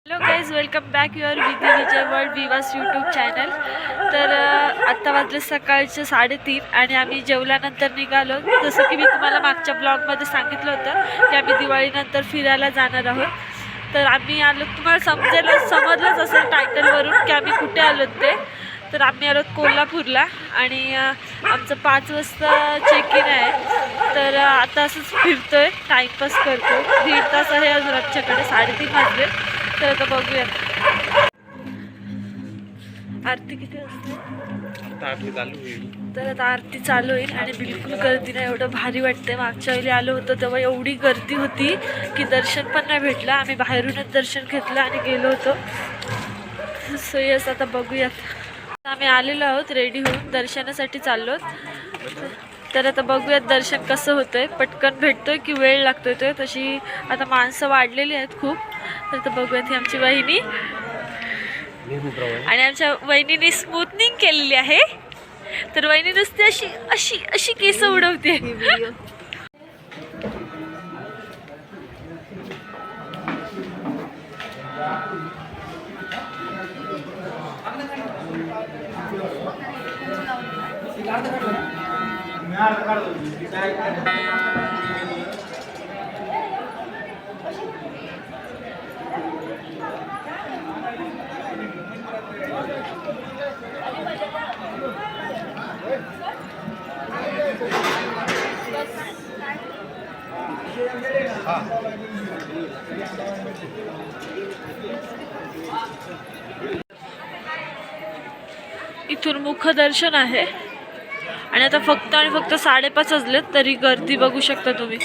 Hello guys, welcome back your विधी विजय world विवास YouTube channel. तर आत्ता वाजले सकाळचे 3:30 आणि आम्ही जेवल्यानंतर निघालो. जसं की मी तुम्हाला मागच्या ब्लॉगमध्ये सांगितलं होतं की आम्ही दिवाळीनंतर फिरायला जाणार आहोत. तर आम्ही आलो, तुम्हाला समजलंच असेल टायटलवरून की आम्ही कुठे आलो ते. तर आम्ही आलो कोल्हापूरला आणि आमचं 5 वाजता चेक इन आहे. तर आता असंच फिरतोय, टाईमपास करतो. 1.5 तास आहे अजून आमच्याकडे, 3:30 वाजले. तर आता बघूया आरती किती वाजते. तर आता आरती चालू होईल आणि बिलकुल गर्दी नाही, एवढं भारी वाटतंय. मागच्या वेळी आलो होतो तेव्हा एवढी गर्दी होती की दर्शन पण नाही भेटलं. आम्ही बाहेरूनच दर्शन घेतलं आणि गेलो होतो. सो यस, आता बघूयात. आम्ही आलेलो आहोत रेडी होऊन, दर्शनासाठी चाललो. तर आता बघूयात दर्शन कसं होतंय, पटकन भेटतोय की वेळ लागतोय. तो तशी आता माणसं वाढलेली आहेत खूप. तर आता बघूयात. ही आमची वहिनी आणि आमच्या वहिनीने स्मूथनिंग केलेली आहे. तर वहिनी नुसती अशी अशी अशी केस उडवते. इथून मुखदर्शन आहे आणि आता फक्त 5:30 वाजलेत तरी गर्दी बघू शकता तुम्ही.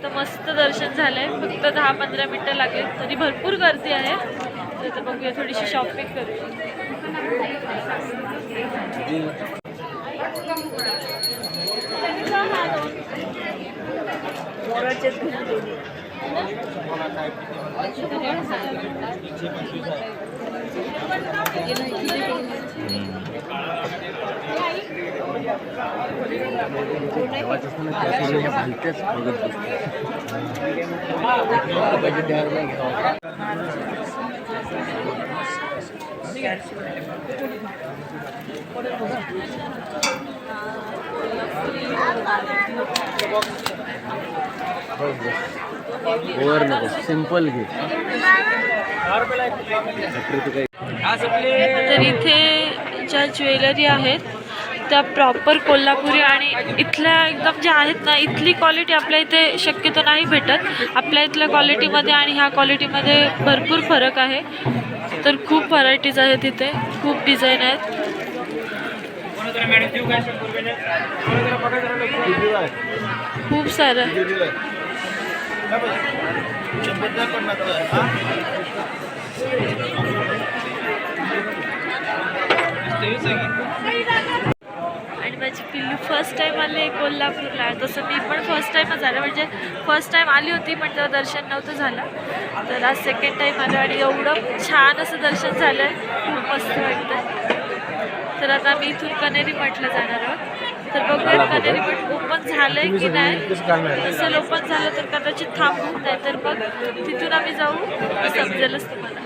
तर मस्त दर्शन झालंय, फक्त 10-15 मिनिटं लागले तरी भरपूर गर्दी आहे. तर बघूया, थोडीशी शॉपिंग करूया. ओव्हर नको, सिंपल घे. तर इथे ज्या ज्वेलरी आहेत त्या प्रॉपर कोल्हापुरी आणि इथल्या एकदम ज्या आहेत ना, इथली क्वालिटी आपल्या इथे शक्यतो नाही भेटत. आपल्या इथल्या क्वालिटीमध्ये आणि ह्या क्वालिटीमध्ये भरपूर फरक आहे. तर खूप व्हरायटीज आहेत इथे, खूप डिझाईन आहेत. खूप सारं आणि माझी पिल्लू फर्स्ट टाइम आले कोल्हापूरला. तसं मी पण फर्स्ट टाइमच आलं, म्हणजे फर्स्ट टाइम आली होती पण तेव्हा दर्शन नव्हतं झालं. तर आज सेकंड टाइम आलं आणि एवढं छान असं दर्शन झालं, खूप मस्त वाटतं. तर आता आम्ही इथून कनेरी मठला जाणार आहोत. तर बघूया कनेरी मठ ओपन झालंय की नाही. नसेल ओपन झालं तर कदाचित थांबू, नाही तर मग तिथून आम्ही जाऊ, समजेलच तुम्हाला.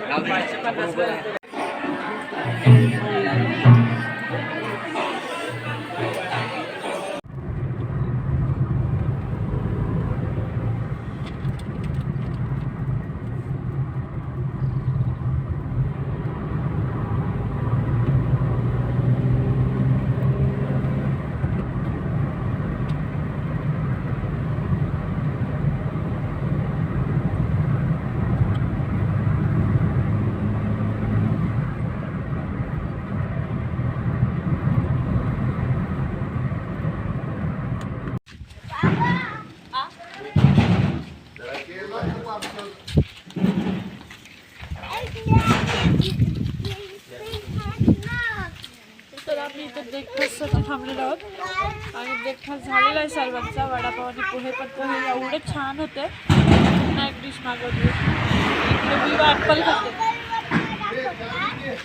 तर आम्ही इथे ब्रेकफास्टसाठी थांबलेलो आहोत आणि ब्रेकफास्ट झालेला आहे सर्वांचा. वडापाव आणि पोहे, पण पोहे एवढे छान होते. पुन्हा एक डिश मागवली. इकडे विवा ॲपल खाते.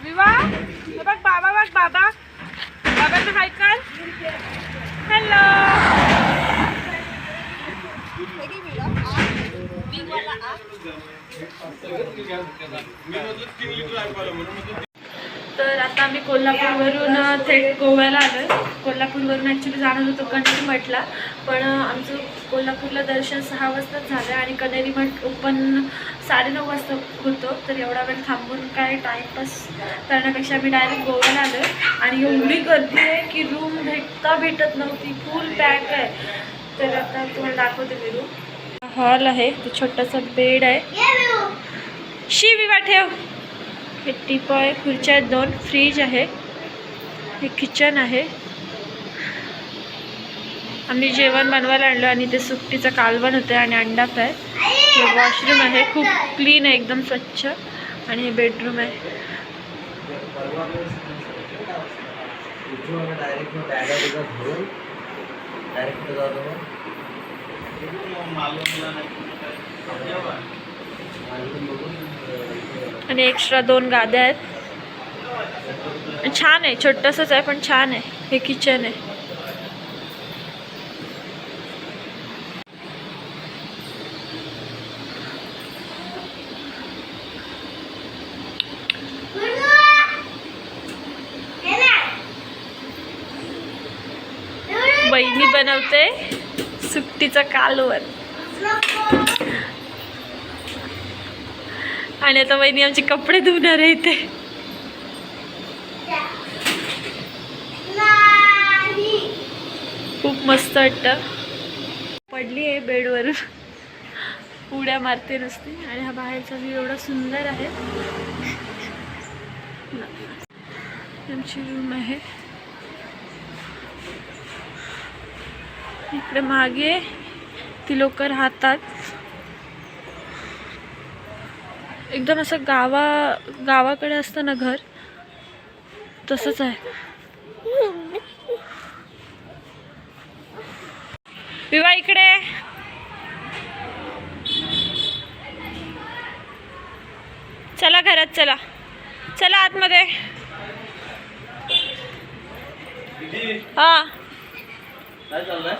विवा हे बघ बाबा, बघ बाबा, बाबाचं हाय कर. हॅलो. तर आता आम्ही कोल्हापूरवरून थेट गोव्याला आलो. कोल्हापूरवरून ॲक्च्युली जाणार होतो कनेरी मठला, पण आमचं कोल्हापूरला दर्शन 6 वाजताच झालं आणि कनेरी मठ ओपन 9:30 वाजता होतो. तर एवढा वेळ थांबून काय टाईमपास करण्यापेक्षा आम्ही डायरेक्ट गोव्याला आलो. आणि एवढी गर्दी आहे की रूम भेटत नव्हती, फुल पॅक आहे. तर आता तुम्हाला दाखवते मी रूम. हॉल आहे, तो छोटासा बेड आहे. विवा ठेव. हे टीपॉय, खुर्च्या आहेत 2, फ्रीज आहे, हे किचन आहे. आम्ही जेवण बनवायला आणलं आणि ते सुकटीचं कालवण होतं आणि अंडा फ्राय. हे वॉशरूम आहे, खूप क्लीन आहे, एकदम स्वच्छ. आणि हे बेडरूम आहे. आणि एक्स्ट्रा 2 गाद्या आहेत. छान आहे, छोटंसंच आहे पण छान आहे. हे किचन आहे. बहिणी बनवते सुकटीचं कालवण. आणि आता वहिनी आमचे कपडे धुणार आहे इथे. खूप मस्त वाटतं. पडली आहे बेडवरून, उड्या मारते नुसती. आणि हा बाहेरचा व्ह्यू एवढा सुंदर आहे. आमची रूम आहे. इकडे मागे ती लोक राहतात. एकदम असं गावाकडे असतं ना घर, तसंच आहे. विवा इकडे. चला घरात, चला चला आतमध्ये. हा काय चाललंय?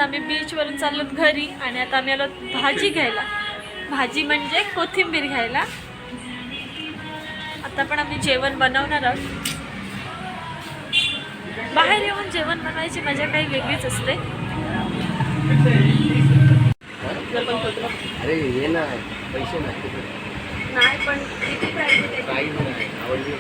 आम्ही बीचवरून चाललो घरी आणि आता आम्ही आलो भाजी घ्यायला. भाजी म्हणजे कोथिंबीर घ्यायला. आता पण आम्ही जेवण बनवणार आहोत. बाहेर येऊन जेवण बनवायची मजा काही वेगळीच असते. अरे ये ना पैसे नाही पण किती पाहिजे काही नाही आवडली